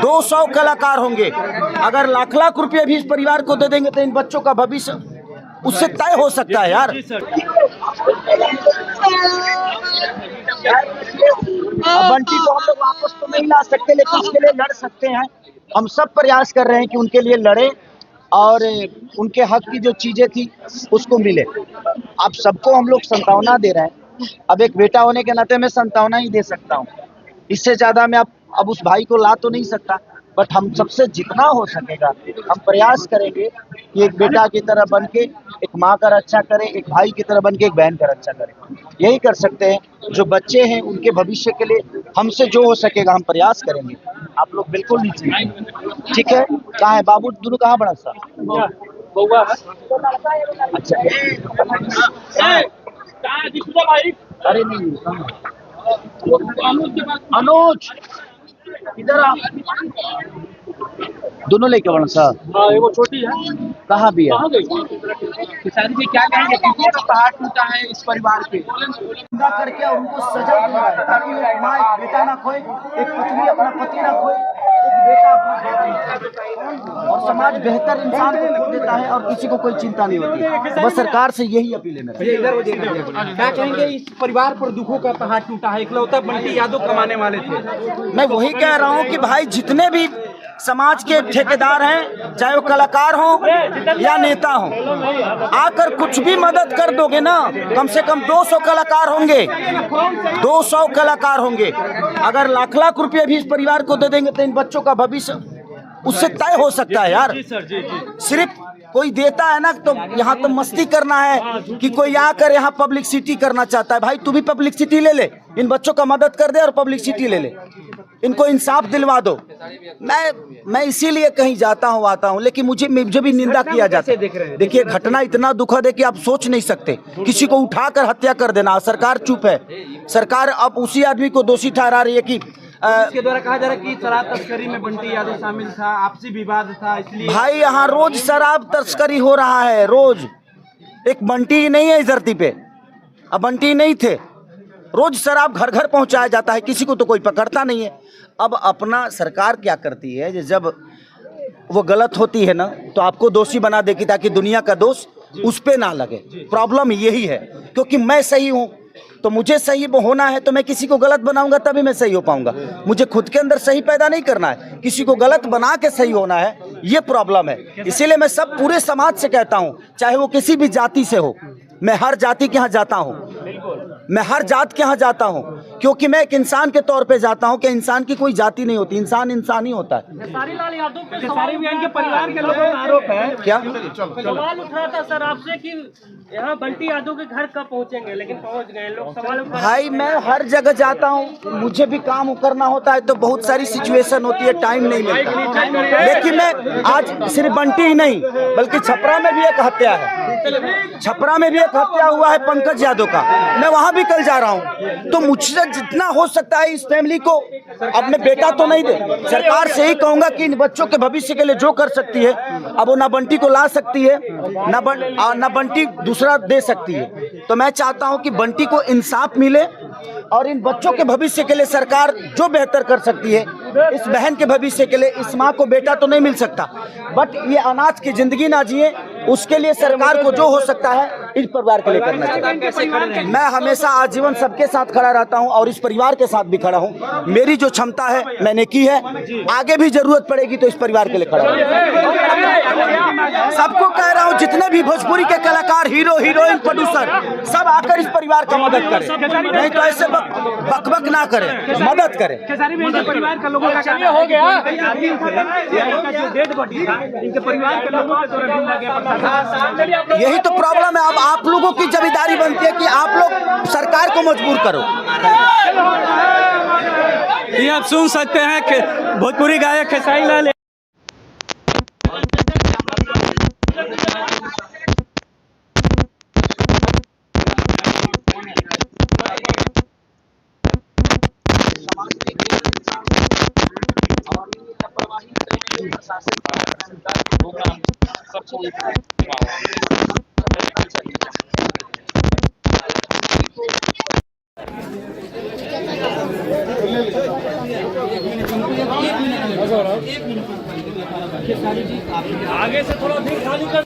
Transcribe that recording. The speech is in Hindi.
200 कलाकार होंगे। अगर लाख लाख रुपए भी इस परिवार को दे देंगे तो इन बच्चों का भविष्य उससे तय हो सकता है यार। बंटी को हम लोग वापस तो नहीं ला सकते, लेकिन उसके लिए लड़ सकते हैं। हम सब प्रयास कर रहे हैं कि उनके लिए लड़े और उनके हक की जो चीजें थी उसको मिले। अब सबको हम लोग संतावना दे रहे हैं। अब एक बेटा होने के नाते मैं संतावना ही दे सकता हूँ, इससे ज्यादा मैं अब उस भाई को ला तो नहीं सकता। बट हम सबसे जितना हो सकेगा हम प्रयास करेंगे कि एक बेटा की तरह बन के एक माँ का रक्षा करें, एक भाई की तरह बन के एक बहन का रक्षा करें। यही कर सकते हैं। जो बच्चे हैं उनके भविष्य के लिए हमसे जो हो सकेगा हम प्रयास करेंगे। आप लोग बिल्कुल नहीं चाहिए, ठीक है? कहाँ है बाबू? दोनों कहाँ बड़ा सा अच्छा अरे नहीं अनुज इधर आ। दोनों लेके बड़ा सा वो छोटी है। कहाँ भी है? किसान जी क्या कहेंगे? किसी का पहाड़ टूटा है इस परिवार पे निंदा करके और उनको सजा दिया है ताकि एक माँ एक बेटा ना खोए, एक पत्नी अपना पति ना खोए, एक बेटा अपना। और समाज बेहतर इंसान को खो देता है और किसी को कोई चिंता नहीं होती। बस सरकार से यही अपील है मेरी। क्या कहेंगे? इस परिवार पर दुखों का पहाड़ टूटा है। इकलौता बंटी यादव कमाने वाले थे। मैं वही कह रहा हूँ कि भाई जितने भी समाज के ठेकेदार हैं, चाहे वो कलाकार हों या नेता हों, आकर कुछ भी मदद कर दोगे ना, कम से कम 200 कलाकार होंगे, 200 कलाकार होंगे। अगर लाख लाख रुपए भी इस परिवार को दे देंगे तो इन बच्चों का भविष्य उससे तय हो सकता है यार। सिर्फ कोई देता है ना तो यहाँ तो मस्ती करना है कि कोई आकर यहाँ पब्लिसिटी करना चाहता है। भाई तू भी पब्लिसिटी ले ले, इन बच्चों का मदद कर दे और पब्लिसिटी ले ले, इनको इंसाफ दिलवा दो। मैं इसीलिए कहीं जाता हूँ आता हूँ, लेकिन मुझे भी निंदा किया जाता है। देखिए घटना इतना दुखद है कि आप सोच नहीं सकते। किसी को उठाकर हत्या कर देना, सरकार चुप है। सरकार अब उसी आदमी को दोषी ठहरा रही है कि इसके द्वारा कहा जा रहा है कि शराब तस्करी में बंटी यादव शामिल था, आपसी विवाद था, इसलिए। भाई यहाँ रोज शराब तस्करी हो रहा है, रोज। एक बंटी ही नहीं है इस धरती पे, अब बंटी नहीं थे। रोज शराब घर घर पहुंचाया जाता है, किसी को तो कोई पकड़ता नहीं है। अब अपना सरकार क्या करती है, जब वो गलत होती है ना तो आपको दोषी बना देगी ताकि दुनिया का दोष उस पे ना लगे। प्रॉब्लम यही है, क्योंकि मैं सही हूँ तो मुझे सही होना है, तो मैं किसी को गलत बनाऊंगा तभी मैं सही हो पाऊंगा। मुझे खुद के अंदर सही पैदा नहीं करना है, किसी को गलत बना के सही होना है, ये प्रॉब्लम है। इसीलिए मैं सब पूरे समाज से कहता हूँ, चाहे वो किसी भी जाति से हो, मैं हर जाति के यहाँ जाता हूँ, मैं हर जात के यहाँ जाता हूँ, क्योंकि मैं एक इंसान के तौर पे जाता हूँ कि इंसान की कोई जाति नहीं होती, इंसान इंसान ही होता है। खेसारीलाल यादव पे के परिवार के लोगों का आरोप है। क्या सवाल उठ रहा था सर आपसे कि यहाँ बंटी यादव के घर कब पहुँचेंगे, लेकिन पहुँच गए लोग। सवाल भाई मैं हर जगह जाता हूँ, मुझे भी काम करना होता है तो बहुत सारी सिचुएशन होती है, टाइम नहीं मिलता। लेकिन मैं आज सिर्फ बंटी ही नहीं बल्कि छपरा में भी एक हत्या है, छपरा में भी एक हत्या हुआ है पंकज यादव का, मैं वहाँ भी कल जा रहा हूँ। तो मुझसे जितना हो सकता है इस फैमिली को, अब मैं बेटा तो नहीं दे, सरकार से ही कहूँगा कि इन बच्चों के भविष्य के लिए जो कर सकती है, अब वो ना बंटी को ला सकती है ना बंटी दूसरा दे सकती है। तो मैं चाहता हूँ कि बंटी को इंसाफ मिले और इन बच्चों के भविष्य के लिए सरकार जो बेहतर कर सकती है, इस बहन के भविष्य के लिए, इस माँ को बेटा तो नहीं मिल सकता बट ये अनाथ की जिंदगी ना जिए, उसके लिए सरकार को जो हो सकता है इस परिवार के लिए करना चाहिए। मैं हमेशा आजीवन सबके साथ खड़ा रहता हूं और इस परिवार के साथ भी खड़ा हूं। मेरी जो क्षमता है मैंने की है, आगे भी जरूरत पड़ेगी तो इस परिवार के लिए खड़ा हूं। सबको कह रहा हूं, जितने भी भोजपुरी के कलाकार, हीरो हीरोइन, प्रोड्यूसर, सब आकर इस परिवार का मदद करें, नहीं तो ऐसे बक ना करें, मदद करें। परिवार का लोगों का हो गया, इनके परिवार के लोगों यही तो प्रॉब्लम है। अब आप लोगों की जिम्मेदारी बनती है कि आप लोग सरकार को मजबूर करो। ये आप सुन सकते हैं कि भोजपुरी गायक खेसारीलाल आगे से थोड़ा अधिक खाली कर